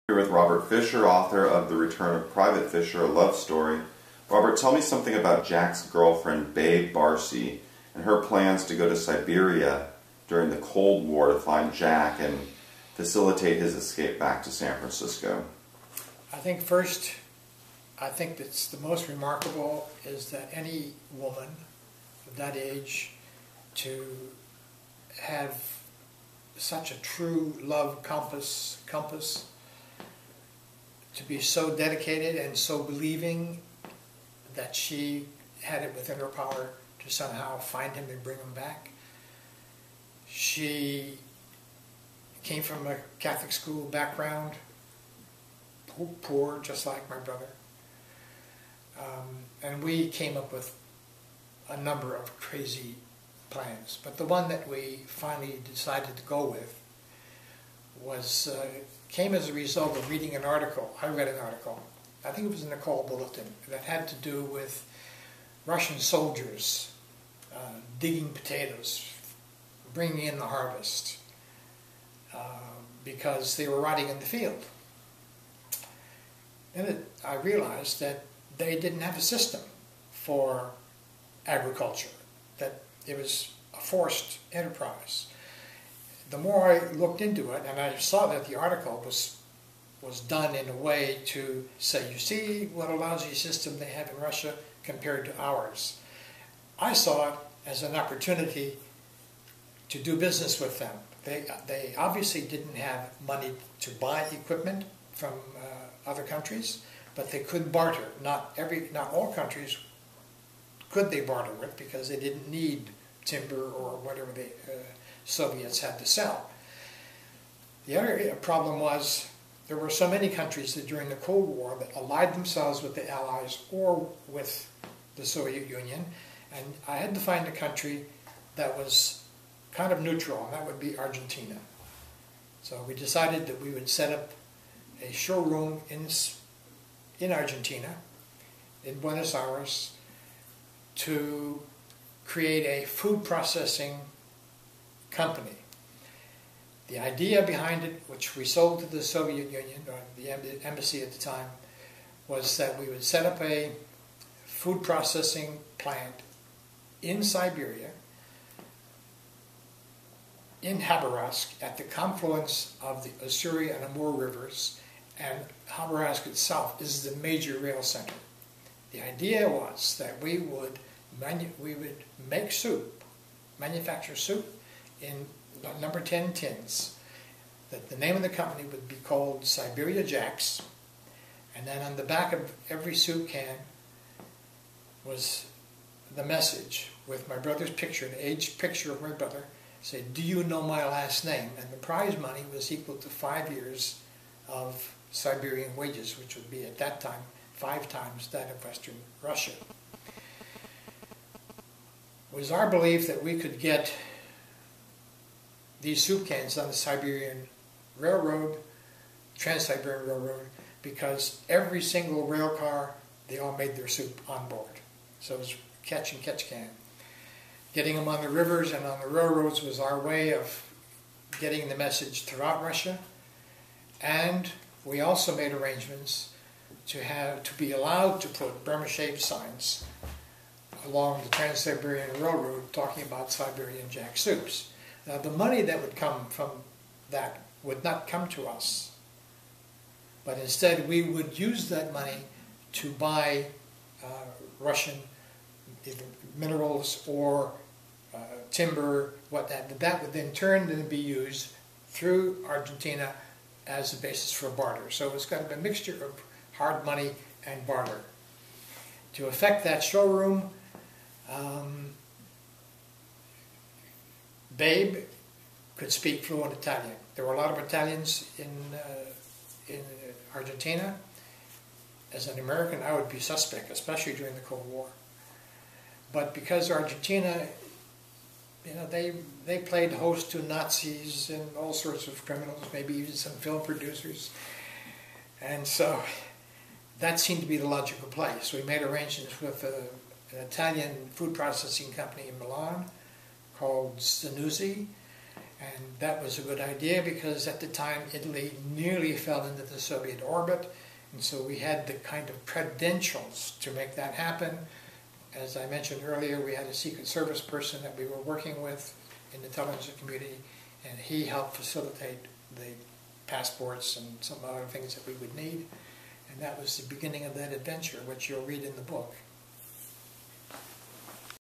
Here with Robert Fischer, author of The Return of Private Fischer, a love story. Robert, tell me something about Jack's girlfriend, Babe Barcy, and her plans to go to Siberia during the Cold War to find Jack and facilitate his escape back to San Francisco. I think first, that's the most remarkable is that any woman of that age to have such a true love compass, to be so dedicated and so believing that she had it within her power to somehow find him and bring him back. She came from a Catholic school background, poor, just like my brother. And we came up with a number of crazy plans. But the one that we finally decided to go with was came as a result of reading an article. I read an article, I think it was in the Call Bulletin, that had to do with Russian soldiers digging potatoes, bringing in the harvest, because they were rotting in the field. And I realized that they didn't have a system for agriculture, that it was a forced enterprise. The more I looked into it, and I saw that the article was done in a way to say, you see what a lousy system they have in Russia compared to ours. I saw it as an opportunity to do business with them. They obviously didn't have money to buy equipment from other countries, but they could barter. Not all countries could they barter with, because they didn't need timber or whatever the Soviets had to sell. The other problem was there were so many countries that during the Cold War that allied themselves with the Allies or with the Soviet Union, and I had to find a country that was kind of neutral, and that would be Argentina. So we decided that we would set up a showroom in Argentina, in Buenos Aires, to create a food processing company. The idea behind it, which we sold to the Soviet Union, or the embassy at the time, was that we would set up a food processing plant in Siberia, in Khabarovsk, at the confluence of the Ussuri and Amur rivers, and Khabarovsk itself is the major rail center. The idea was that we would make soup, manufacture soup in number 10 tins, that the name of the company would be called Siberia Jacks, and then on the back of every soup can was the message with my brother's picture, an aged picture of my brother, said, "Do you know my last name?" And the prize money was equal to 5 years of Siberian wages, which would be at that time 5 times that of Western Russia. It was our belief that we could get these soup cans on the Siberian Railroad, Trans-Siberian Railroad, because every single rail car, they all made their soup on board. So it was catch and catch can. Getting them on the rivers and on the railroads was our way of getting the message throughout Russia. And we also made arrangements to be allowed to put Burma-shaped signs along the Trans-Siberian Railroad talking about Siberian Jack soups. Now the money that would come from that would not come to us, but instead we would use that money to buy Russian either minerals or timber, that would then turn and be used through Argentina as a basis for barter. So it's kind of a mixture of hard money and barter. To effect that showroom, Babe could speak fluent Italian. There were a lot of Italians in Argentina. As an American, I would be suspect, especially during the Cold War. But because Argentina, they played host to Nazis and all sorts of criminals, maybe even some film producers. And so that seemed to be the logical place. We made arrangements with an Italian food processing company in Milan called Zanuzzi, And that was a good idea because at the time Italy nearly fell into the Soviet orbit, and so we had the kind of credentials to make that happen. As I mentioned earlier, we had a Secret Service person that we were working with in the intelligence community, and he helped facilitate the passports and some other things that we would need. And that was the beginning of that adventure, which you'll read in the book.